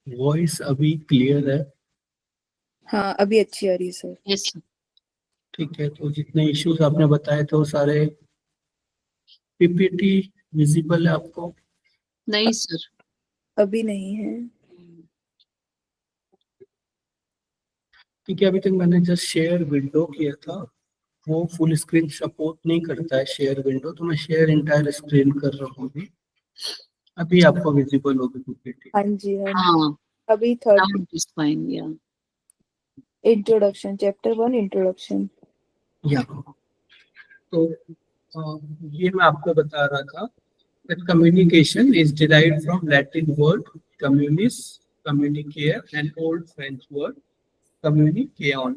Voice अभी clear है? हाँ अभी अच्छी आ रही है सर। यस ठीक है, तो जितने इश्यूज आपने बताए थे वो सारे पीपीटी विजिबल है आपको? नहीं सर, अभी नहीं है। ठीक है, अभी तक मैंने जस्ट शेयर विंडो किया था, वो फुल स्क्रीन सपोर्ट नहीं करता है शेयर विंडो, तो मैं शेयर इंटायर स्क्रीन कर रहा हूँ अभी आपको विजिबल होगी पीपीटी? हाँ जी हाँ जी। हाँ अभी third now it is fine, yeah. Introduction, chapter 1 introduction. या तो ये मैं आपको बता रहा था that communication is derived from Latin word communis, communicare, and Old French word communication,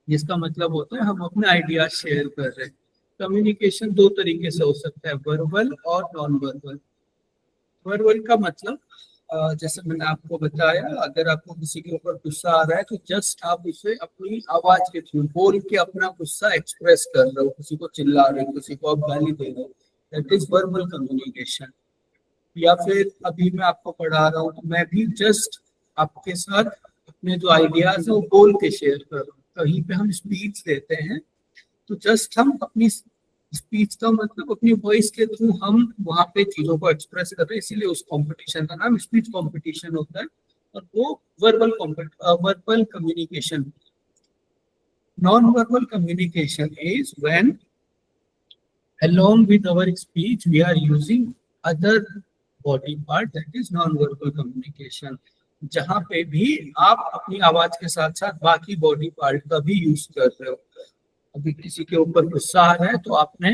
जिसका मतलब होता है हम अपने आइडियाज शेयर कर रहे हैं। कम्युनिकेशन दो तरीके से हो सकता है, वर्बल और नॉन वर्बल। वर्बल का मतलब जैसे मैंने आपको बताया, अगर आपको किसी के ऊपर गुस्सा आ रहा है तो जस्ट आप उसे अपनी आवाज के थ्रू बोल के अपना गुस्सा एक्सप्रेस कर रहे हो, किसी को चिल्ला रहे हो, किसी को आप गाली दे रहे हो, दैट इज वर्बल कम्युनिकेशन। या फिर अभी मैं आपको पढ़ा रहा हूँ तो मैं भी जस्ट आपके साथ अपने जो आइडियाज है वो बोल के शेयर कर रहा हूँ। कहीं पे हम स्पीच देते हैं तो जस्ट हम अपनी स्पीच का मतलब अपनी वॉइस के थ्रू हम वहां पे चीजों को एक्सप्रेस कर रहे हैं, इसीलिए उस कंपटीशन का नाम स्पीच कंपटीशन होता है, और वो verbal communication. Non verbal communication is when along with our speech we are using other body part, that is non verbal communication, जहां पे भी आप अपनी आवाज के साथ साथ बाकी बॉडी पार्ट का भी यूज कर रहे हो। अभी किसी के ऊपर गुस्सा आ रहा है तो आपने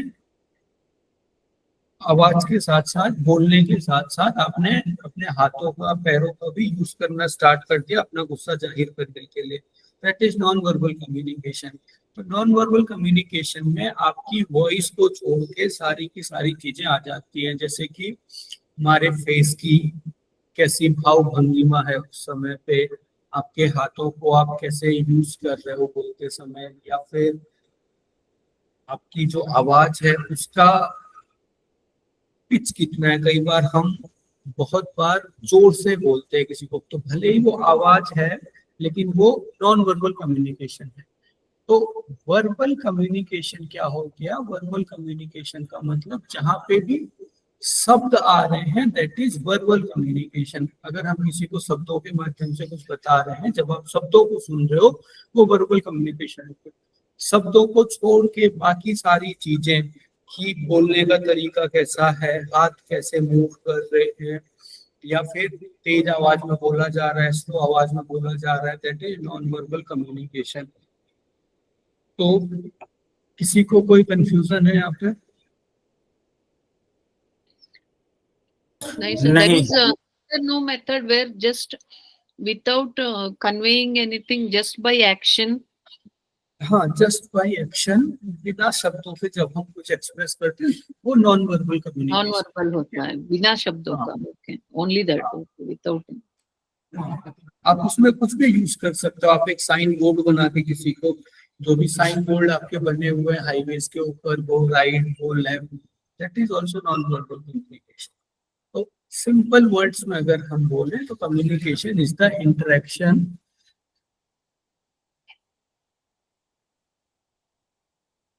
आवाज के साथ साथ, बोलने के साथ साथ आपने अपने हाथों का, पैरों का भी यूज करना स्टार्ट कर दिया अपना गुस्सा जाहिर करने के लिए। That is non verbal communication. तो नॉन वर्बल कम्युनिकेशन में आपकी वॉइस को छोड़ के सारी की सारी चीजें आ जाती हैं, जैसे कि हमारे फेस की कैसी भाव भंगिमा है उस समय पे, आपके हाथों को आप कैसे यूज कर रहे हो बोलते समय, या फिर आपकी जो आवाज है उसका पिच कितना है। कई बार हम बहुत बार जोर से बोलते हैं किसी को, तो भले ही वो आवाज है लेकिन वो नॉन वर्बल कम्युनिकेशन है। तो वर्बल कम्युनिकेशन क्या हो गया? वर्बल कम्युनिकेशन का मतलब जहां पे भी शब्द आ रहे हैं दैट इज वर्बल कम्युनिकेशन। अगर हम किसी को शब्दों के माध्यम से कुछ बता रहे हैं, जब आप शब्दों को सुन रहे हो वो वर्बल कम्युनिकेशन है। शब्दों को छोड़ के बाकी सारी चीजें, कि बोलने का तरीका कैसा है, हाथ कैसे मूव कर रहे हैं, या फिर तेज आवाज में बोला जा रहा है, स्लो आवाज में बोला जा रहा है, that is non verbal communication. तो किसी को कोई कंफ्यूजन है यहाँ पे? Nice, sir. There is no method where just without conveying anything, just by action. हाँ, जस्ट बाय एक्शन, बिना शब्दों के जब हम कुछ एक्सप्रेस करते हैं वो non verbal communication, non verbal होता है, बिना शब्दों का। Okay, only that, without. आप उसमें कुछ भी यूज कर सकते हो। आप एक साइन बोर्ड बना के किसी को, जो भी साइन बोर्ड आपके बने हुए हैं हाईवेज के ऊपर, go right go left, that is also non verbal communication. तो सिंपल वर्ड्स में अगर हम बोले तो communication is the interaction,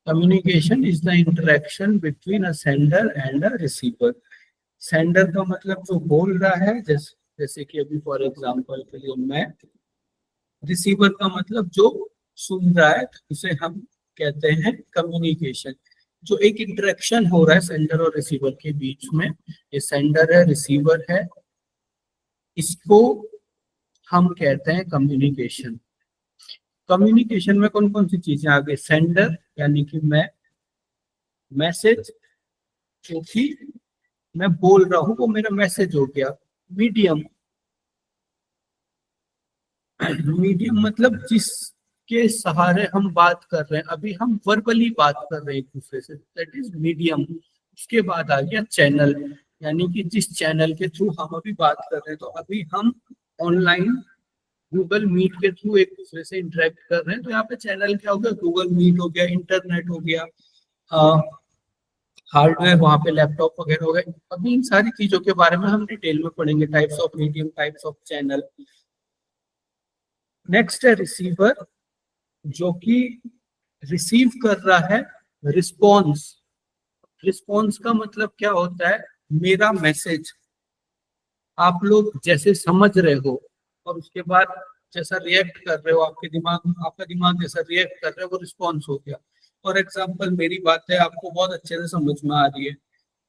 communication is the interaction between a sender and a receiver. Sender का मतलब जो बोल रहा है, जैसे कि अभी फॉर एग्जांपल के लिए मैं, रिसीवर का मतलब जो सुन रहा है, तो उसे हम कहते हैं कम्युनिकेशन। जो एक इंटरेक्शन हो रहा है सेंडर और रिसीवर के बीच में, ये सेंडर है रिसीवर है, इसको हम कहते हैं कम्युनिकेशन। कम्युनिकेशन में कौन कौन सी चीजें आ गई? सेंडर यानी कि मैं, मैसेज क्योंकि मैं बोल रहा हूं वो मेरा मैसेज हो गया, मीडियम, मीडियम मतलब जिसके सहारे हम बात कर रहे हैं, अभी हम वर्बली बात कर रहे हैं एक दूसरे से, दैट इज मीडियम। उसके बाद आ गया चैनल, यानी कि जिस चैनल के थ्रू हम अभी बात कर रहे हैं, तो अभी हम ऑनलाइन गूगल मीट के थ्रू एक दूसरे से इंटरेक्ट कर रहे हैं, तो यहाँ पे चैनल क्या हो गया? गूगल मीट हो गया, इंटरनेट हो गया, हार्डवेयर वहाँ पे लैपटॉप वगैरह हो गए। अभी इन सारी चीजों के बारे में हम डिटेल में पढ़ेंगे, types of medium, types of channel. Next है रिसीवर, जो कि रिसीव कर रहा है रिस्पॉन्स। रिस्पॉन्स का मतलब क्या होता है, मेरा मैसेज आप लोग जैसे समझ रहे हो और उसके बाद जैसा रिएक्ट कर रहे हो, आपका दिमाग जैसा रिएक्ट कर रहे हो, वो रिस्पॉन्स हो गया। फॉर एग्जाम्पल मेरी बात है आपको बहुत अच्छे से समझ में आ रही है,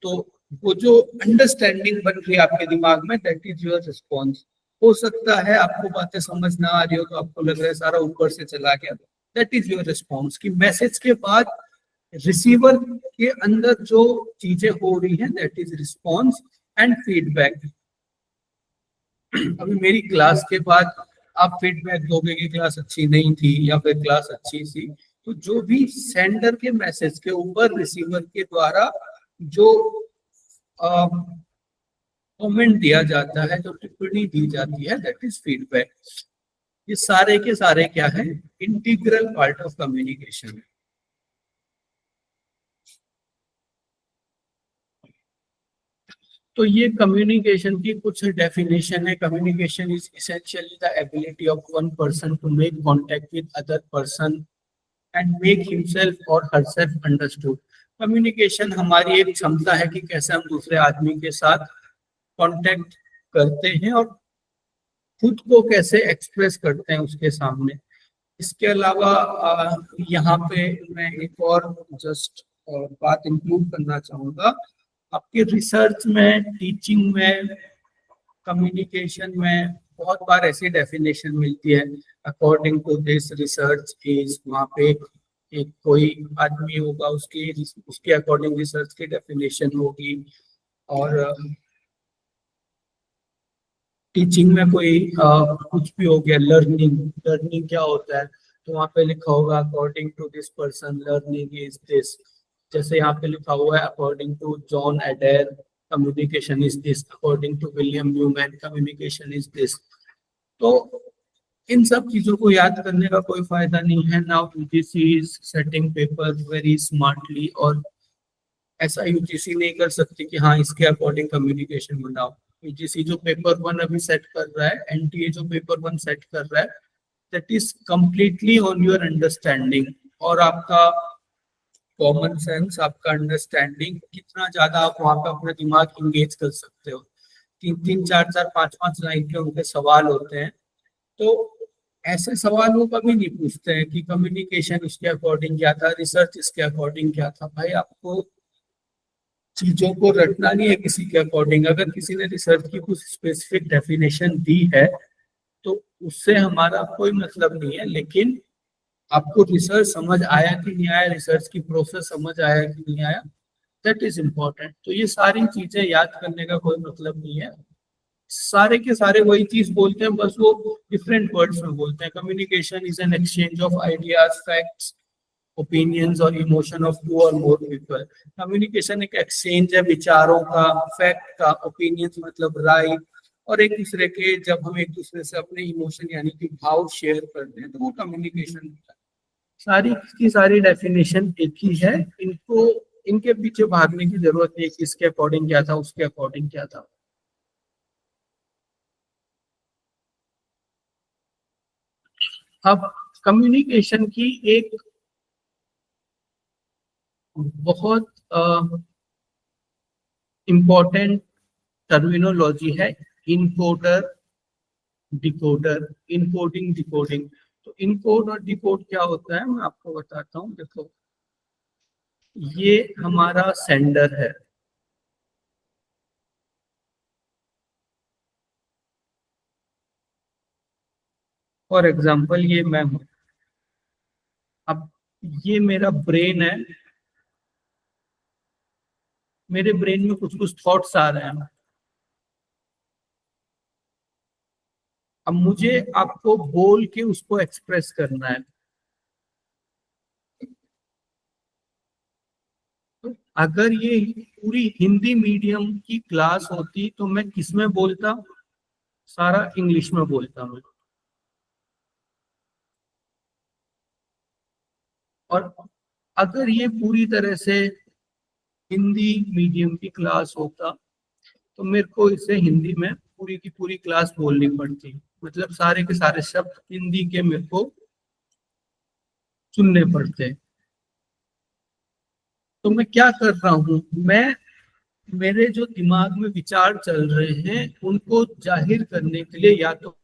तो वो जो अंडरस्टैंडिंग बन रही है आपके दिमाग में, दैट इज योर रिस्पॉन्स। हो सकता है आपको बातें समझ ना आ रही हो, तो आपको लग रहा है सारा ऊपर से चला गया, दैट इज योर रिस्पॉन्स। कि मैसेज के बाद रिसीवर के अंदर जो चीजें हो रही हैं, that is response and feedback. अभी मेरी क्लास के बाद आप फीडबैक दोगे कि क्लास अच्छी नहीं थी या फिर क्लास अच्छी थी, तो जो भी सेंडर के मैसेज के ऊपर रिसीवर के द्वारा जो कमेंट दिया जाता है, जो टिप्पणी दी जाती है, दैट इज फीडबैक। ये सारे के सारे क्या है, इंटीग्रल पार्ट ऑफ कम्युनिकेशन है। तो ये कम्युनिकेशन की कुछ डेफिनेशन है। Communication is essentially the ability of one person to make contact with other person and make himself or herself understood। Communication हमारी एक क्षमता है कि कैसे हम दूसरे आदमी के साथ कांटेक्ट करते हैं और खुद को कैसे एक्सप्रेस करते हैं उसके सामने। इसके अलावा यहाँ पे मैं एक और जस्ट बात इंक्लूड करना चाहूँगा। आपके रिसर्च में, टीचिंग में, कम्युनिकेशन में बहुत बार ऐसी डेफिनेशन मिलती है, according to this research is, वहाँ पे एक कोई आदमी होगा, उसके अकॉर्डिंग रिसर्च की डेफिनेशन होगी। और टीचिंग में कोई कुछ भी हो गया, लर्निंग, लर्निंग क्या होता है, तो वहाँ पे लिखा होगा according to this person learning is this. जैसे यहाँ पे लिखा हुआ है according to John Adair communication is this, according to William Newman communication is this. तो इन सब चीजों को याद करने का कोई फायदा नहीं है। Now UGC is setting paper very smartly, और ऐसा यूजीसी नहीं कर सकती कि हाँ इसके अकॉर्डिंग कम्युनिकेशन बनाओ। यूजीसी जो पेपर 1 अभी सेट कर रहा है, एनटीए जो पेपर 1 सेट कर रहा है, that is completely on your understanding और आपका कॉमन सेंस, आपका अंडरस्टैंडिंग, कितना ज्यादा आप वहाँ पे अपना दिमाग इंगेज कर सकते हो। 3-3, 4-4, 5-5 लाइन के उनके सवाल होते हैं, तो ऐसे सवाल वो कभी नहीं पूछते हैं कि कम्युनिकेशन इसके अकॉर्डिंग क्या था, रिसर्च इसके अकॉर्डिंग क्या था। भाई आपको चीजों को रटना नहीं है किसी के अकॉर्डिंग। अगर किसी ने रिसर्च की कुछ स्पेसिफिक डेफिनेशन दी है तो उससे हमारा कोई मतलब नहीं है, लेकिन आपको रिसर्च समझ आया कि नहीं आया, रिसर्च की प्रोसेस समझ आया कि नहीं आया, दैट इज इम्पोर्टेंट। तो ये सारी चीजें याद करने का कोई मतलब नहीं है। सारे के सारे वही चीज बोलते हैं, बस वो डिफरेंट वर्ड्स में बोलते हैं। Communication is an exchange of ideas, facts, opinions और इमोशन ऑफ 2 और मोर पीपल। कम्युनिकेशन एक एक्सचेंज है विचारों का, फैक्ट का, ओपिनियंस मतलब राय, और एक दूसरे के, जब हम एक दूसरे से अपने इमोशन यानी कि भाव शेयर करते हैं, तो वो कम्युनिकेशन होता है। सारी की सारी डेफिनेशन एक ही है, इनको इनके पीछे भागने की जरूरत नहीं कि इसके अकॉर्डिंग क्या था, उसके अकॉर्डिंग क्या था। अब कम्युनिकेशन की एक बहुत इम्पोर्टेंट टर्मिनोलॉजी है, इनकोडर डिकोडर, इनकोडिंग डिकोडिंग। तो इनकोड और डिकोड क्या होता है मैं आपको बताता हूँ। देखो, ये हमारा सेंडर है, फॉर एग्जाम्पल ये मैं हूँ। अब ये मेरा ब्रेन है, मेरे ब्रेन में कुछ कुछ थॉट्स आ रहे हैं। अब मुझे आपको बोल के उसको एक्सप्रेस करना है। तो अगर ये पूरी हिंदी मीडियम की क्लास होती तो मैं किसमें बोलता, सारा इंग्लिश में बोलता मैं। और अगर ये पूरी तरह से हिंदी मीडियम की क्लास होता तो मेरे को इसे हिंदी में पूरी की पूरी क्लास बोलनी पड़ती, मतलब सारे के सारे शब्द हिंदी के मेरे को सुनने पड़ते। तो मैं क्या कर रहा हूँ, मैं मेरे जो दिमाग में विचार चल रहे हैं उनको जाहिर करने के लिए या तो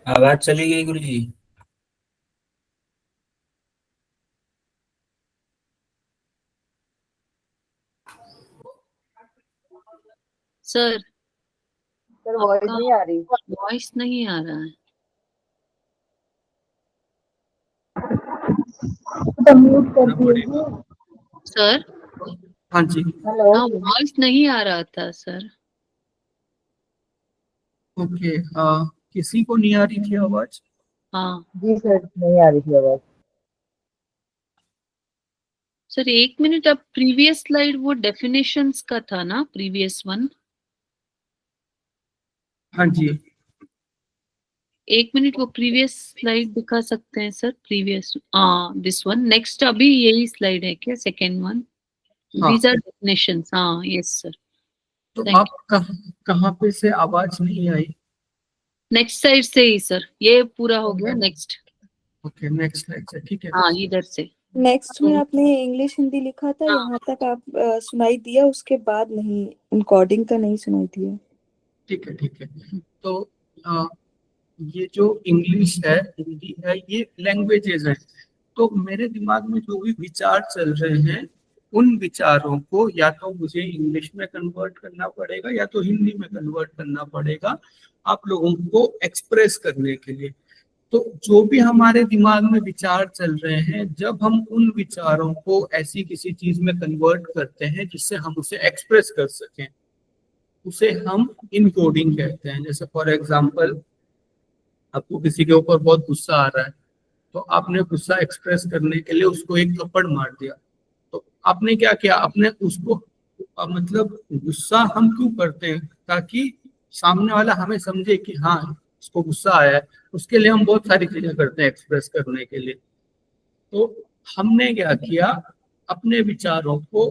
आवाज चली गई गुरुजी। सर सर वॉइस आपका नहीं आ रही। वॉइस नहीं आ रहा है। तो म्यूट कर करना पड़ेगा। दीजिए। सर हाँ जी, हेलो। हाँ, वॉइस नहीं आ रहा था सर। ओके। हाँ, किसी को नहीं आ रही थी आवाज? हाँ जी सर नहीं आ रही थी आवाज। सर, एक मिनट, अब प्रीवियस स्लाइड वो डेफिनेशंस का था ना, प्रीवियस वन? हाँ जी, एक मिनट, वो प्रीवियस स्लाइड दिखा सकते हैं सर? प्रीवियस, हाँ, दिस वन नेक्स्ट, अभी यही स्लाइड है क्या, सेकेंड वन? हाँ। These are definitions. हाँ, यस सर। तो Thank आप कहाँ पे से आवाज नहीं आई? नेक्स्ट साइड से ही सर, ये पूरा हो गया, नेक्स्ट। ओके, नेक्स्ट स्लाइड से, ठीक है। हाँ, इधर से। नेक्स्ट में तो आपने इंग्लिश हिंदी लिखा था, हाँ। यहाँ तक आप सुनाई दिया, उसके बाद नहीं, इनकोडिंग का नहीं सुनाई दिया। ठीक है, ठीक है। तो आ, ये जो इंग्लिश है, हिंदी है, ये लैंग्वेजेस हैं। तो मेरे दिमाग में जो भी विचार चल रहे हैं उन विचारों को या तो मुझे इंग्लिश में कन्वर्ट करना पड़ेगा या तो हिंदी में कन्वर्ट करना पड़ेगा आप लोगों को एक्सप्रेस करने के लिए। तो जो भी हमारे दिमाग में विचार चल रहे हैं, जब हम उन विचारों को ऐसी किसी चीज में कन्वर्ट करते हैं जिससे हम उसे एक्सप्रेस कर सकें, उसे हम इनकोडिंग कहते हैं। जैसे फॉर एग्जांपल, आपको किसी के ऊपर बहुत गुस्सा आ रहा है, तो आपने गुस्सा एक्सप्रेस करने के लिए उसको एक थप्पड़ मार दिया। तो आपने क्या किया, आपने उसको मतलब गुस्सा हम क्यों करते हैं? ताकि सामने वाला हमें समझे कि हाँ, इसको गुस्सा आया है। उसके लिए हम बहुत सारी चीजें करते हैं एक्सप्रेस करने के लिए। तो हमने क्या किया, अपने विचारों को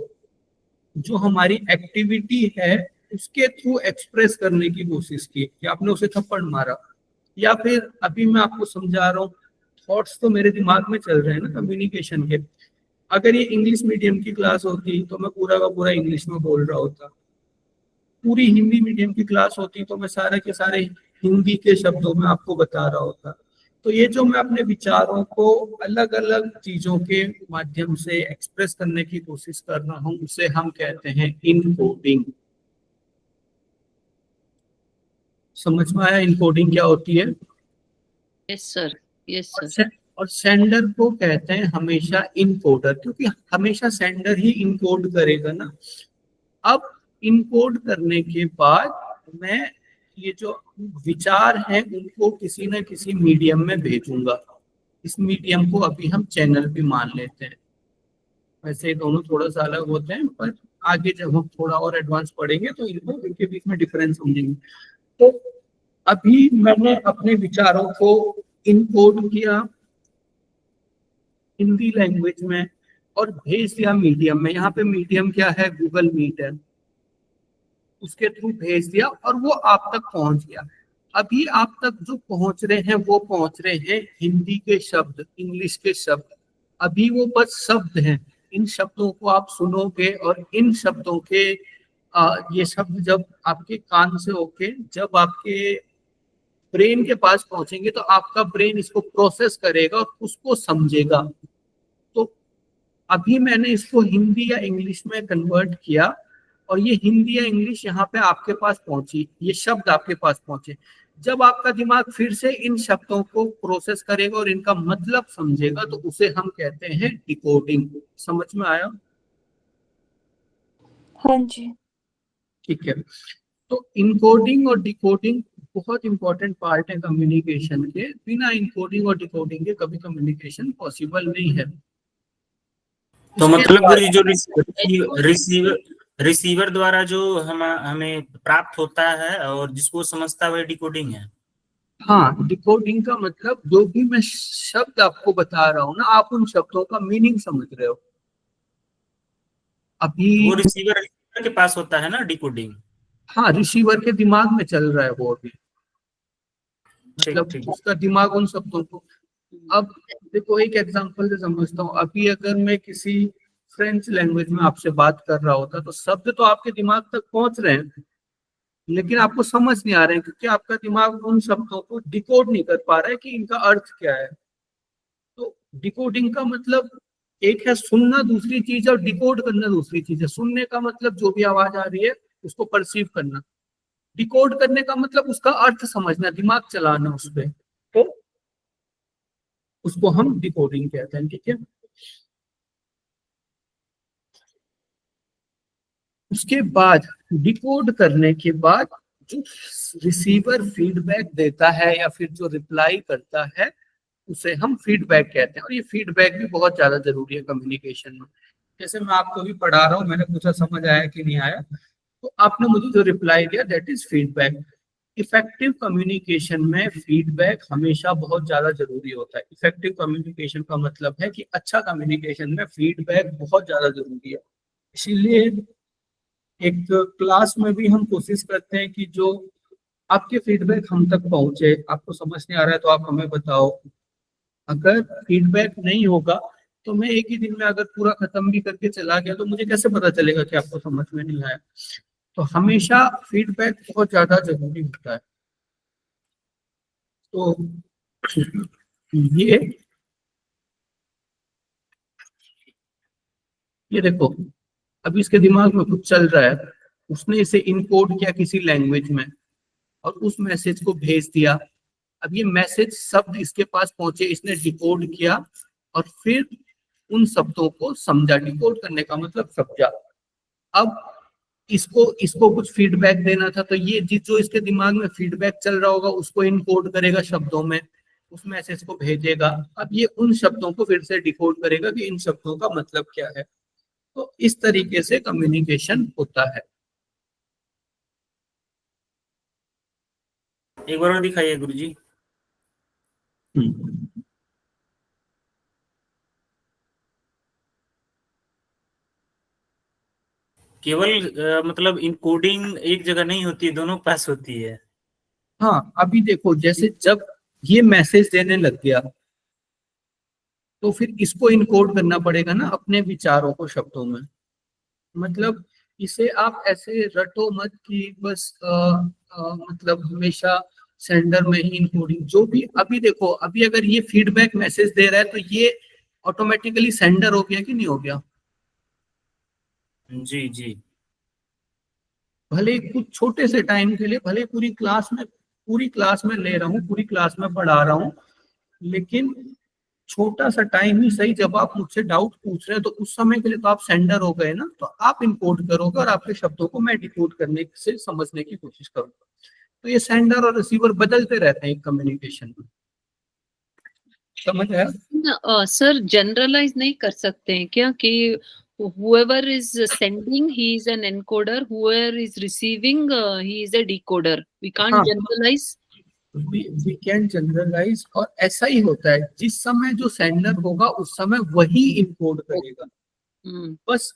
जो हमारी एक्टिविटी है उसके थ्रू एक्सप्रेस करने की कोशिश की कि आपने उसे थप्पड़ मारा। या फिर अभी मैं आपको समझा रहा हूँ, थॉट्स तो मेरे दिमाग में चल रहे हैं ना कम्युनिकेशन के। अगर ये इंग्लिश मीडियम की क्लास होती तो मैं पूरा का पूरा इंग्लिश में बोल रहा होता। पूरी हिंदी मीडियम की क्लास होती तो मैं सारे के सारे हिंदी के शब्दों में आपको बता रहा होता। तो ये जो मैं अपने विचारों को अलग अलग चीजों के माध्यम से एक्सप्रेस करने की कोशिश कर रहा हूँ, उसे हम कहते हैं इनकोडिंग। समझ में आया इनकोडिंग क्या होती है? यस सर, यस और सर। और सेंडर को कहते हैं हमेशा इनकोडर, क्योंकि हमेशा सेंडर ही इनकोड करेगा ना। अब इनकोड करने के बाद मैं ये जो विचार हैं उनको किसी न किसी मीडियम में भेजूंगा। इस मीडियम को अभी हम चैनल भी मान लेते हैं। वैसे ये दोनों थोड़ा सा अलग होते हैं, पर आगे जब हम थोड़ा और एडवांस पढ़ेंगे तो इनके बीच में डिफरेंस समझेंगे। तो अभी मैंने अपने विचारों को इनकोड किया हिंदी लैंग्वेज में और भेज दिया मीडियम में। यहाँ पे मीडियम क्या है, गूगल मीट है। उसके थ्रू भेज दिया और वो आप तक पहुंच गया। अभी आप तक जो पहुंच रहे हैं वो पहुंच रहे हैं हिंदी के शब्द, इंग्लिश के शब्द। अभी वो बस शब्द हैं। इन शब्दों को आप सुनोगे और इन शब्दों के ये शब्द जब आपके कान से होके जब आपके ब्रेन के पास पहुंचेंगे तो आपका ब्रेन इसको प्रोसेस करेगा और उसको समझेगा। तो अभी मैंने इसको हिंदी या इंग्लिश में कन्वर्ट किया और ये हिंदी या इंग्लिश यहाँ पे आपके पास पहुंची, ये शब्द आपके पास पहुंचे। जब आपका दिमाग फिर से इन शब्दों को प्रोसेस करेगा और इनका मतलब समझेगा तो उसे हम कहते हैं डिकोडिंग। समझ में आया? हाँ जी। ठीक है। तो इनकोडिंग और डिकोडिंग बहुत इंपॉर्टेंट पार्ट है कम्युनिकेशन के। बिना इनकोडिंग और डिकोडिंग के कभी कम्युनिकेशन पॉसिबल नहीं है। तो उसके मतलब बाद गुरुजी जो रिसीव रिसीवर द्वारा जो हमें प्राप्त होता है और जिसको समझता है वही डिकोडिंग है। हाँ, डिकोडिंग का मतलब जो भी मैं शब्द आपको बता रहा हूँ ना, आप उन शब्दों का मीनिंग समझ रहे हो। अभी वो रिसीवर के पास होता है ना डिकोडिंग। हाँ, रिसीवर के दिमाग में चल रहा है वो अभी, ठीक मतलब ठीक। उसका दिमाग उन शब्दों को। अब देखो, एक एग्जांपल से समझता हूँ। अभी अगर मैं किसी फ्रेंच लैंग्वेज में आपसे बात कर रहा होता तो शब्द तो आपके दिमाग तक पहुंच रहे हैं, लेकिन आपको समझ नहीं आ रहे हैं क्योंकि आपका दिमाग उन शब्दों को डिकोड नहीं कर पा रहा है कि इनका अर्थ क्या है। तो डिकोडिंग का मतलब एक है सुनना, दूसरी चीज है, और डिकोड करना दूसरी चीज है। सुनने का मतलब जो भी आवाज आ रही है उसको परसीव करना, डिकोड करने का मतलब उसका अर्थ समझना, दिमाग चलाना उस पे, तो उसको हम डिकोडिंग कहते हैं। ठीक है, उसके बाद डिकोड करने के बाद जो रिसीवर फीडबैक देता है या फिर जो रिप्लाई करता है उसे हम फीडबैक कहते हैं। और ये फीडबैक भी बहुत ज्यादा जरूरी है कम्युनिकेशन में। जैसे मैं आपको भी पढ़ा रहा हूँ, मैंने पूछा समझ आया कि नहीं आया, तो आपने मुझे जो रिप्लाई दिया that is feedback. Effective communication में फीडबैक हमेशा बहुत ज्यादा जरूरी होता है। इफेक्टिव कम्युनिकेशन का मतलब है कि अच्छा कम्युनिकेशन में फीडबैक बहुत ज्यादा जरूरी है। इसीलिए एक क्लास में भी हम कोशिश करते हैं कि जो आपके फीडबैक हम तक पहुंचे। आपको समझ नहीं आ रहा है तो आप हमें बताओ। अगर फीडबैक नहीं होगा तो मैं एक ही दिन में अगर पूरा खत्म भी करके चला गया तो मुझे कैसे पता चलेगा कि आपको समझ में नहीं आया। तो हमेशा फीडबैक बहुत ज्यादा जरूरी होता है। तो ये ये देखो, अभी इसके दिमाग में कुछ चल रहा है, उसने इसे इनकोड किया किसी लैंग्वेज में और उस मैसेज को भेज दिया। अब ये मैसेज शब्द इसके पास पहुंचे, इसने डिकोड किया और फिर उन शब्दों को समझा। डिकोड करने का मतलब समझा। अब इसको इसको कुछ फीडबैक देना था, तो ये जिस जो इसके दिमाग में फीडबैक चल रहा होगा उसको इनकोड करेगा शब्दों में, उस मैसेज को भेजेगा। अब ये उन शब्दों को फिर से डिकोड करेगा कि इन शब्दों का मतलब क्या है। तो इस तरीके से कम्युनिकेशन होता है। एक बार और दिखाइए गुरुजी। हम्म। केवल मतलब इनकोडिंग एक जगह नहीं होती है, दोनों पास होती है। हाँ, अभी देखो, जैसे जब ये मैसेज देने लग गया तो फिर इसको इनकोड करना पड़ेगा ना अपने विचारों को शब्दों में। मतलब इसे आप ऐसे रटो मत कि बस मतलब हमेशा सेंडर में ही इनकोडिंग जो भी। अभी देखो, अभी अगर ये फीडबैक मैसेज दे रहा है तो ये ऑटोमेटिकली सेंडर हो गया कि नहीं हो गया। जी जी। भले ही कुछ छोटे से टाइम के लिए, भले पूरी क्लास में ले रहा हूँ, पूरी क्लास में पढ़ा रहा हूँ, लेकिन छोटा सा टाइम ही सही, जब आप मुझसे डाउट पूछ रहे हैं तो उस समय के लिए तो आप सेंडर हो गए ना। तो आप इनकोड करोगे और आपके शब्दों को मैं डिकोड करने से समझने की कोशिश करूंगा। तो ये सेंडर और रिसीवर बदलते रहते हैं कम्युनिकेशन में। समझ आया? सर जनरलाइज नहीं कर सकते हैं क्या कि whoever is sending he is an encoder, whoever is receiving he is a decoder, we can't हाँ, generalize. We can generalise. और ऐसा ही होता है, जिस समय जो सेंडर होगा उस समय वही इनकोड करेगा। बस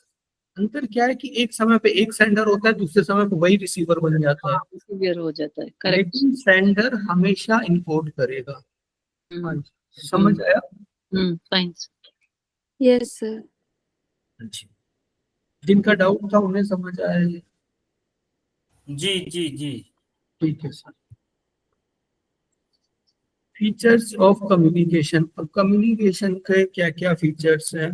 अंतर क्या है कि एक समय पे एक सेंडर होता है, दूसरे समय पे वही रिसीवर बन जाता है। क्लियर हो जाता है, करेक्ट। लेकिन सेंडर हमेशा इनकोड करेगा। हाँ जी, समझ आया? फाइन। Yes sir. अच्छा, जिनका डाउट था उन्हें समझ आया ये? जी जी जी। ठीक है सर। Features of communication. अब कम्युनिकेशन के क्या क्या फीचर्स हैं?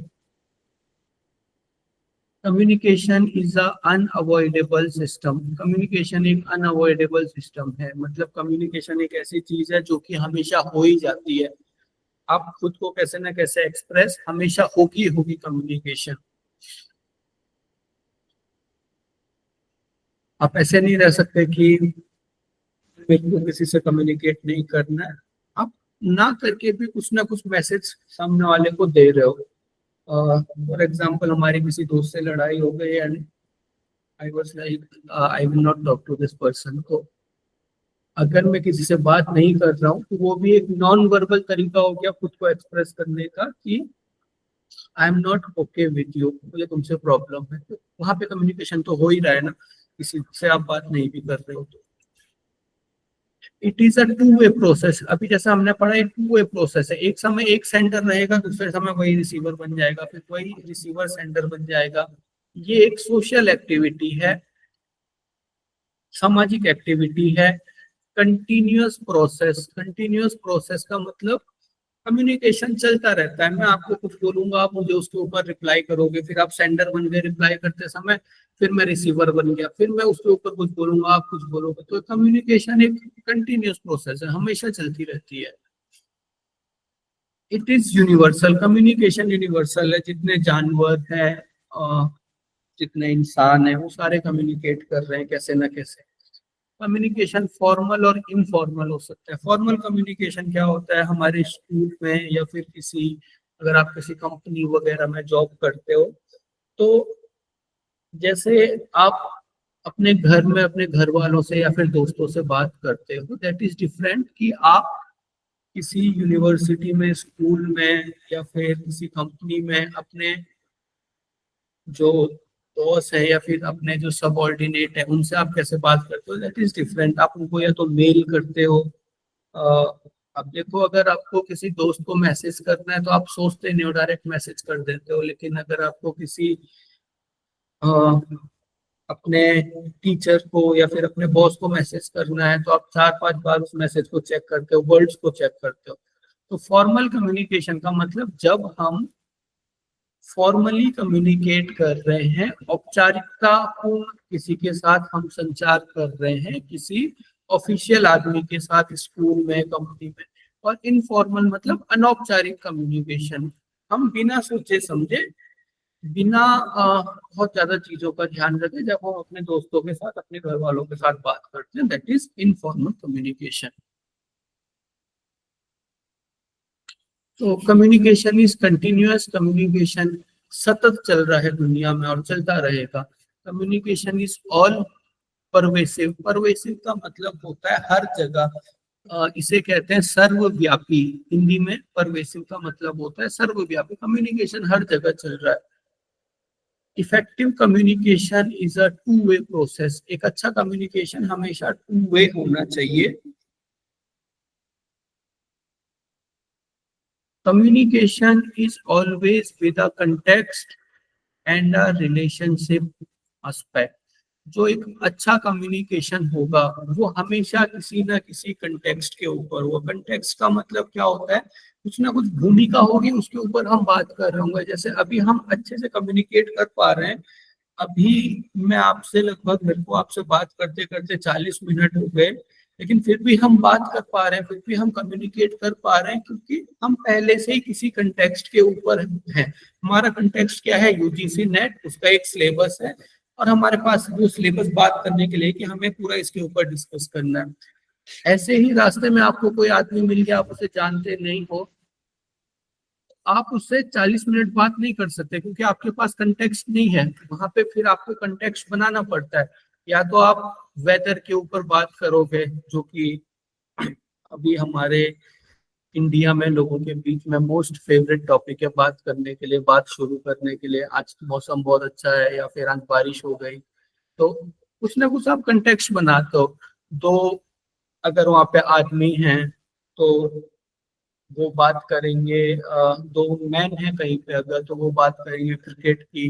Communication is a unavoidable system. Communication एक अनअवॉइडेबल सिस्टम है। मतलब कम्युनिकेशन एक ऐसी चीज है जो कि हमेशा हो ही जाती है। आप खुद को कैसे ना कैसे एक्सप्रेस हमेशा होगी होगी कम्युनिकेशन। आप ऐसे नहीं रह सकते कि मेरे को किसी से कम्युनिकेट नहीं करना है। आप ना करके भी कुछ ना कुछ मैसेज सामने वाले को दे रहे हो। फॉर एग्जाम्पल, हमारी किसी दोस्त से लड़ाई हो गई and I was like I will not talk to this person. तो अगर मैं किसी से बात नहीं कर रहा हूँ तो वो भी एक नॉन वर्बल तरीका हो गया खुद को एक्सप्रेस करने का कि I am not okay with you, मुझे तुमसे प्रॉब्लम है। तो वहां पे कम्युनिकेशन तो हो ही रहा है ना, किसी से आप बात नहीं भी कर रहे हो तो। It is a two way process. अभी जैसा हमने पढ़ा, ये टू वे प्रोसेस है। एक समय एक सेंडर रहेगा, दूसरे समय वही रिसीवर बन जाएगा, फिर वही रिसीवर सेंडर बन जाएगा। ये एक सोशल एक्टिविटी है, सामाजिक एक्टिविटी है, कंटिन्यूअस प्रोसेस। कंटिन्यूअस प्रोसेस का मतलब कम्युनिकेशन चलता रहता है। मैं आपको कुछ बोलूंगा, आप मुझे उसके ऊपर रिप्लाई करोगे, फिर आप सेंडर बन गए रिप्लाई करते समय, फिर मैं रिसीवर बन गया, फिर मैं उसके ऊपर कुछ बोलूंगा, आप कुछ बोलोगे। तो कम्युनिकेशन एक कंटिन्यूअस प्रोसेस है, हमेशा चलती रहती है। It is universal. Communication universal है। जितने जानवर हैं, जितने इंसान हैं, वो सारे कम्युनिकेट कर रहे हैं कैसे ना कैसे। कम्युनिकेशन फॉर्मल और इनफॉर्मल हो सकता है। फॉर्मल कम्युनिकेशन क्या होता है, हमारे स्कूल में या फिर किसी, अगर आप किसी कंपनी वगैरह में जॉब करते हो, तो जैसे आप अपने घर में अपने घर वालों से या फिर दोस्तों से बात करते हो, दैट इज डिफरेंट कि आप किसी यूनिवर्सिटी में, स्कूल में या फिर किसी कंपनी में अपने जो दोस्त है या फिर अपने जो सबऑर्डिनेट है उनसे आप कैसे बात करते हो, दैट इज डिफरेंट। आप उनको या तो मेल करते हो। अब देखो, अगर आपको किसी दोस्त को मैसेज करना है तो आप सोचते नहीं हो, डायरेक्ट मैसेज कर देते हो। लेकिन अगर आपको किसी अ, अपने टीचर को या फिर अपने बॉस को मैसेज करना है तो आप 4-5 बार उस मैसेज को चेक करते हो, वर्ड्स को चेक करते हो। तो फॉर्मल कम्युनिकेशन का मतलब जब हम फॉर्मली कम्युनिकेट कर रहे हैं, औपचारिकता पूर्ण किसी के साथ हम संचार कर रहे हैं, किसी ऑफिशियल आदमी के साथ स्कूल में, कंपनी में। और इनफॉर्मल मतलब अनौपचारिक कम्युनिकेशन, हम बिना सोचे समझे, बिना बहुत ज्यादा चीजों का ध्यान रखे जब हम अपने दोस्तों के साथ, अपने घर वालों के साथ बात करते हैं, दैट इज इनफॉर्मल कम्युनिकेशन। तो कम्युनिकेशन इज कंटिन्यूअस। कम्युनिकेशन सतत चल रहा है दुनिया में और चलता रहेगा। Communication is all pervasive. Pervasive का मतलब होता है हर जगह। इसे कहते हैं सर्वव्यापी। हिंदी में परवेसिव का मतलब होता है सर्वव्यापी। कम्युनिकेशन हर जगह चल रहा है। Effective communication is a two way process. एक अच्छा कम्युनिकेशन हमेशा टू वे होना चाहिए। Communication is always with a context and a relationship aspect. जो एक अच्छा कम्युनिकेशन होगा वो हमेशा किसी ना किसी कंटेक्स्ट के ऊपर। वो कंटेक्स्ट का मतलब क्या होता है, कुछ ना कुछ भूमिका होगी, उसके ऊपर हम बात कर रहे होंगे। जैसे अभी हम अच्छे से कम्युनिकेट कर पा रहे हैं, अभी मैं आपसे लगभग, मेरे को आपसे बात करते करते 40 मिनट हो गए, लेकिन फिर भी हम बात कर पा रहे हैं, फिर भी हम कम्युनिकेट कर पा रहे हैं, क्योंकि हम पहले से ही किसी कंटेक्स्ट के ऊपर हैं। हमारा कंटेक्स्ट क्या है, यूजीसी नेट, उसका एक सिलेबस है और हमारे पास वो सिलेबस बात करने के लिए कि हमें पूरा इसके ऊपर डिस्कस करना है। ऐसे ही रास्ते में आपको कोई आदमी मिल गया, आप उसे जानते नहीं हो, आप उससे 40 मिनट बात नहीं कर सकते क्योंकि आपके पास कंटेक्स्ट नहीं है। वहां पे फिर आपको कंटेक्स्ट बनाना पड़ता है। या तो आप वेदर के ऊपर बात करोगे, जो कि अभी हमारे इंडिया में लोगों के बीच में मोस्ट फेवरेट टॉपिक है बात करने के लिए, बात शुरू करने के लिए। आज मौसम बहुत अच्छा है या फिर आज बारिश हो गई, तो कुछ ना कुछ आप कंटेक्स्ट बनाते हो। दो अगर वहाँ पे आदमी हैं तो वो बात करेंगे, दो मैन हैं कहीं पे अगर, तो वो बात करेंगे क्रिकेट की,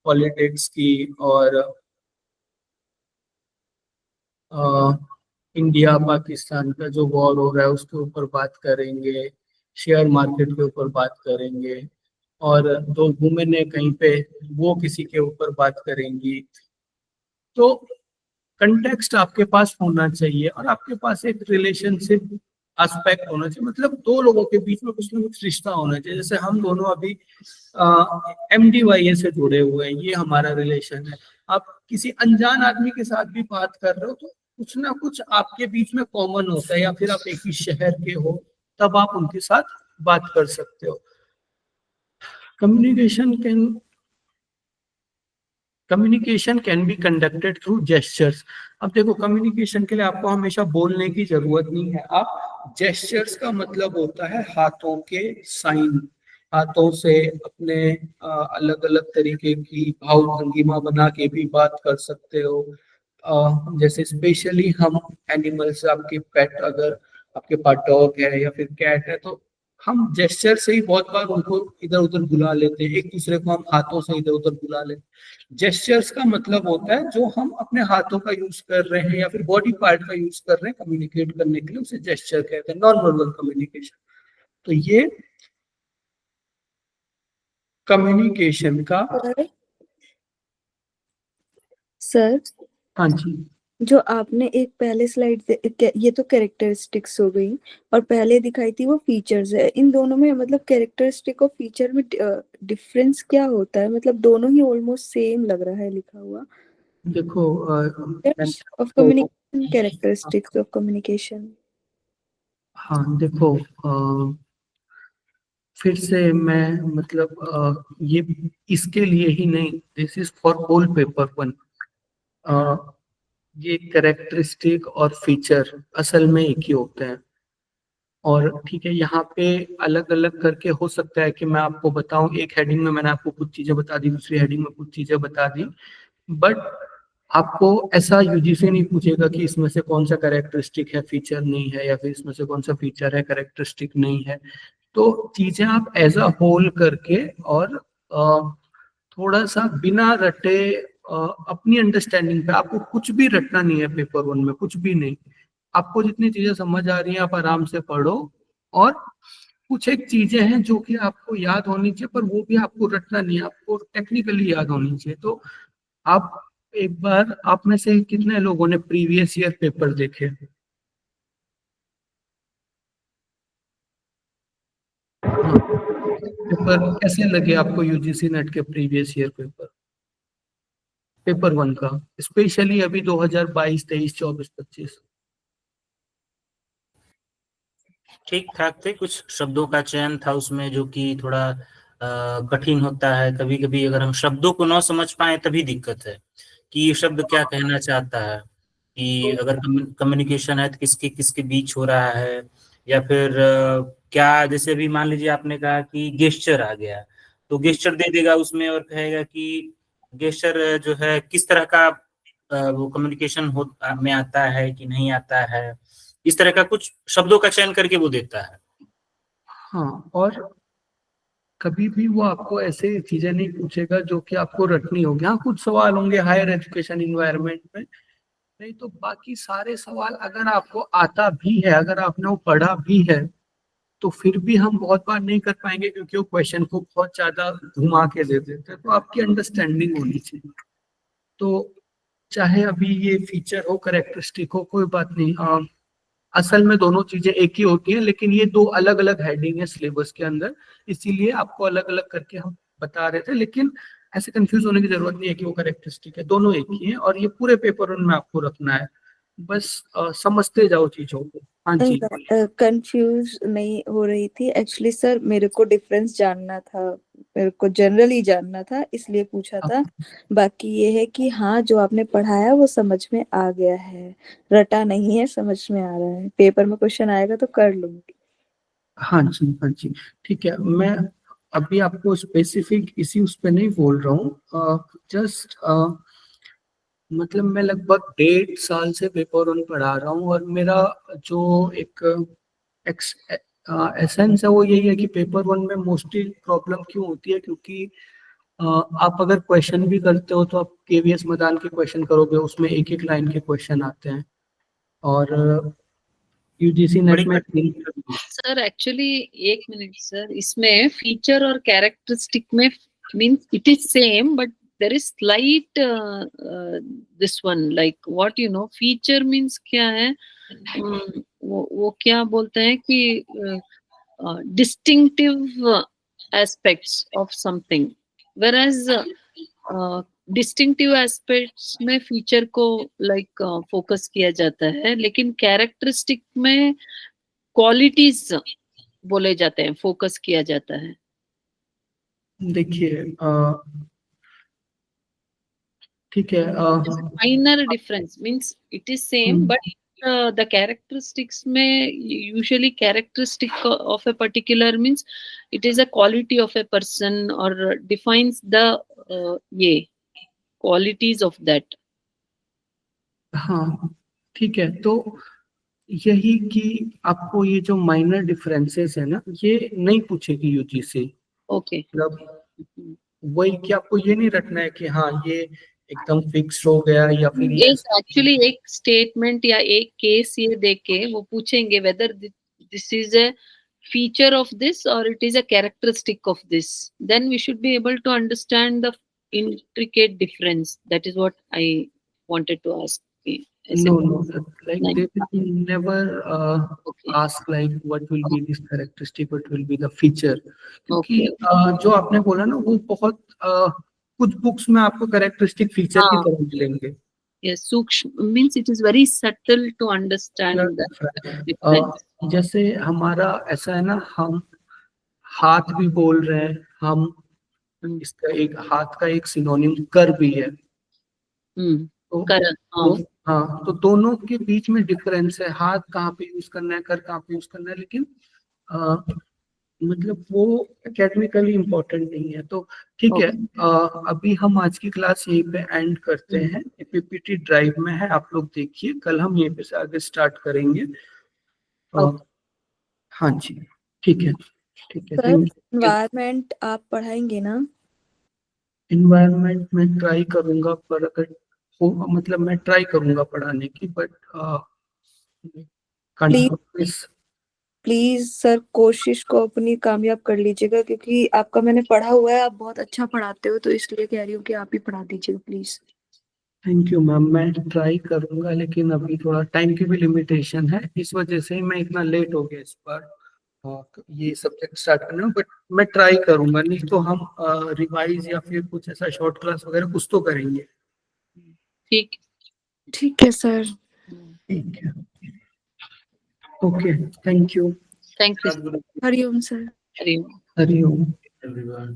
पॉलिटिक्स की, और इंडिया पाकिस्तान का जो वॉर हो रहा है उसके ऊपर बात करेंगे, शेयर मार्केट के ऊपर बात करेंगे। और दो वुमेन है कहीं पे, वो किसी के ऊपर बात करेंगी। तो कंटेक्स्ट आपके पास होना चाहिए और आपके पास एक रिलेशनशिप एस्पेक्ट होना चाहिए, मतलब दो लोगों के बीच में कुछ ना कुछ रिश्ता होना चाहिए। जैसे हम दोनों अभी MDYA से जुड़े हुए हैं, ये हमारा रिलेशन है। आप किसी अनजान आदमी के साथ भी बात कर रहे हो तो कुछ ना कुछ आपके बीच में कॉमन होता है, या फिर आप एक ही शहर के हो तब आप उनके साथ बात कर सकते हो। Communication can communication can be conducted through gestures. अब देखो, कम्युनिकेशन के लिए आपको हमेशा बोलने की जरूरत नहीं है। आप जेस्चर्स का मतलब होता है हाथों के साइन, हाथों से अपने अलग अलग तरीके की भाव भंगिमा बना के भी बात कर सकते हो। जैसे स्पेशली हम एनिमल्स, आपके पेट, अगर आपके पास डॉग है या फिर कैट है, तो हम जेस्चर से ही बहुत बार उनको इधर उधर बुला लेते हैं, एक दूसरे को हम हाथों से इधर उधर बुला लेते हैं। जेस्चर्स का मतलब होता है जो हम अपने हाथों का यूज कर रहे हैं या फिर बॉडी पार्ट का यूज कर रहे हैं कम्युनिकेट करने के लिए, उसे जेस्चर कहते हैं, नॉन वर्बल कम्युनिकेशन। तो ये कम्युनिकेशन का। सर, हाँ जी, जो आपने एक पहले स्लाइड ये तो कैरेक्टरिस्टिक्स हो गई, और पहले दिखाई थी वो फीचर्स है। इन दोनों में मतलब कैरेक्टरिस्टिक और फीचर में डिफरेंस क्या होता है? मतलब दोनों ही ऑलमोस्ट सेम लग रहा है लिखा हुआ। देखो of communication, characteristics of communication. हाँ देखो, फिर से मैं मतलब ये इसके लिए ही नहीं, this is for whole paper one. ये कैरेक्टरिस्टिक और फीचर असल में एक ही होते हैं। और ठीक है, यहाँ पे अलग अलग करके हो सकता है कि मैं आपको बताऊं, एक हेडिंग में मैंने आपको कुछ चीजें बता दी, दूसरी हेडिंग में कुछ चीजें बता दी, बट आपको ऐसा यूजीसी नहीं पूछेगा कि इसमें से कौन सा कैरेक्टरिस्टिक है फीचर नहीं है, या फिर इसमें से कौन सा फीचर है कैरेक्टरिस्टिक नहीं है। तो चीजें आप एज अ होल करके और थोड़ा सा बिना रटे, अपनी अंडरस्टैंडिंग पे, आपको कुछ भी रटना नहीं है पेपर वन में, कुछ भी नहीं। आपको जितनी चीजें समझ आ रही हैं आप आराम से पढ़ो, और कुछ एक चीजें हैं जो कि आपको याद होनी चाहिए, पर वो भी आपको रटना नहीं है, आपको टेक्निकली याद होनी चाहिए। तो आप एक बार, आप में से कितने लोगों ने प्रीवियस ईयर पेपर देखे? हाँ, पेपर कैसे लगे आपको यूजीसी नेट के previous year paper, paper one का, स्पेशली अभी 2022, 23, 24, 25? ठीक ठाक थे। कुछ शब्दों का चयन था उसमें जो कि थोड़ा कठिन होता है। कभी कभी अगर हम शब्दों को न समझ पाए तभी दिक्कत है कि ये शब्द क्या कहना चाहता है, कि अगर कम्युनिकेशन है तो किसके किसके बीच हो रहा है, या फिर क्या, जैसे अभी मान लीजिए आपने कहा कि गेस्चर आ गया, तो गेस्चर दे देगा उसमें और कहेगा कि गेस्चर जो है किस तरह का वो कम्युनिकेशन हो में आता है कि नहीं आता है, इस तरह का कुछ शब्दों का चयन करके वो देता है। हाँ, और कभी भी वो आपको ऐसे चीजें नहीं पूछेगा जो कि आपको रटनी होगी। हाँ, कुछ सवाल होंगे हायर एजुकेशन इन्वायरमेंट में, नहीं तो बाकी सारे सवाल अगर आपको आता भी है, अगर आपने वो पढ़ा भी है, तो फिर भी हम बहुत बार नहीं कर पाएंगे, क्योंकि वो क्वेश्चन को बहुत ज्यादा घुमा के दे देते हैं। तो आपकी अंडरस्टैंडिंग होनी चाहिए। तो चाहे अभी ये फीचर हो, करेक्टरिस्टिक हो, कोई बात नहीं। असल में दोनों चीजें एक ही होती हैं, लेकिन ये दो अलग अलग हेडिंग है सिलेबस के अंदर, इसीलिए आपको अलग अलग करके हम बता रहे थे। लेकिन ऐसे कंफ्यूज होने की जरूरत नहीं है कि वो करेक्टरिस्टिक है, दोनों एक ही है, और ये पूरे पेपर में आपको रखना है। बस समझते जाओ चीजों को। हाँ जी, कंफ्यूज नहीं हो रही थी एक्चुअली सर, मेरे को डिफरेंस जानना था, मेरे को जनरली जानना था, इसलिए पूछा था। बाकी ये है कि हाँ, जो आपने पढ़ाया वो समझ में आ गया है, रटा नहीं है, समझ में आ रहा है। पेपर में क्वेश्चन आएगा तो कर लूंगी। हाँ जी, हाँ जी, ठीक है। मैं अभी आपको स्पेसिफिक इसी उस पे नहीं बोल रहा हूँ, जस्ट मतलब मैं लगभग 1.5 साल से पेपर वन पढ़ा रहा हूँ, और मेरा जो एक एसेंस है वो यही है कि पेपर वन में मोस्टली प्रॉब्लम क्यों होती है, क्योंकि आप अगर क्वेश्चन भी करते हो तो आप केवीएस मैदान के क्वेश्चन करोगे, उसमें एक एक लाइन के क्वेश्चन आते हैं, और यूजीसी नेट बड़ी में सर एक्चुअली एक मिनट सर, इसमें फीचर और कैरेक्टरिस्टिक में means it is same, but there is slight this one like what you know feature means क्या है, वो क्या बोलते हैं कि distinctive aspects of something, whereas distinctive aspects में फीचर को लाइक फोकस किया जाता है, लेकिन कैरेक्टरिस्टिक में क्वालिटीज बोले जाते हैं, फोकस किया जाता है। देखिए, ठीक है minor difference means it is same but the characteristics may usually characteristic of a particular means it is a quality of a person or defines the qualities of that. हाँ ठीक है, तो यही कि आपको ये जो माइनर डिफरेंसेस है ना, ये नहीं पूछेगी यूजीसी। Okay. मतलब वही कि आपको ये नहीं रखना है कि हाँ ये एकदम फिक्स हो गया या फिर ये एक एक्चुअली एक स्टेटमेंट या एक केस ये देख के वो पूछेंगे whether this is a feature of this or it is a characteristic of this, then we should be able to understand the intricate difference. That is what I wanted to ask. no, like Like- they will never Okay. ask like what will be this characteristic, what will be the feature, क्योंकि जो आपने बोला ना वो बहुत कुछ books में आपको कैरेक्टरिस्टिक फीचर की हाँ। तरह मिलेंगे। Yes, sukshma means it is very subtle to understand the difference. जैसे हमारा ऐसा है ना, हम हाथ भी बोल रहे हैं, हम इसका एक हाथ का एक सिनोनिम कर भी है, तो Correct. हाँ. हाँ तो दोनों के बीच में डिफरेंस है, हाथ कहाँ पे यूज करना है, कर कहाँ पे यूज करना है, लेकिन मतलब वो एकेडमिकली इम्पोर्टेंट नहीं है। तो ठीक है, अभी हम आज की क्लास यहीं पे एंड करते हैं। पीपीटी ड्राइव में है, आप लोग देखिए, कल हम यहीं पे से आगे स्टार्ट करेंगे। हाँ जी ठीक है, ठीक है। सर एनवायरनमेंट आप पढ़ाएंगे ना? एनवायरनमेंट में ट्राई करूंगा, पर अगर हो मतलब मैं ट्राई करूंगा पढ़ाने की, बट प्लीज सर कोशिश को अपनी कामयाब कर लीजिएगा, क्योंकि आपका मैंने पढ़ा हुआ है, आप बहुत अच्छा पढ़ाते हो, तो इसलिए कह रही हूँ कि आप ही पढ़ा दीजिएगा प्लीज। थैंक यू मैम, मैं ट्राई करूंगा, लेकिन अभी थोड़ा टाइम की भी लिमिटेशन है, इस वजह से मैं इतना लेट हो गया इस बार ये सब्जेक्ट स्टार्ट करने में, बट मैं ट्राई करूंगा। नहीं तो हम रिवाइज या फिर कुछ ऐसा शॉर्ट क्लास वगैरह कुछ तो करेंगे। ठीक है सर। ठीक है, okay, thank you. Thank you. Hariom sir. Hariom. Hariom. everyone.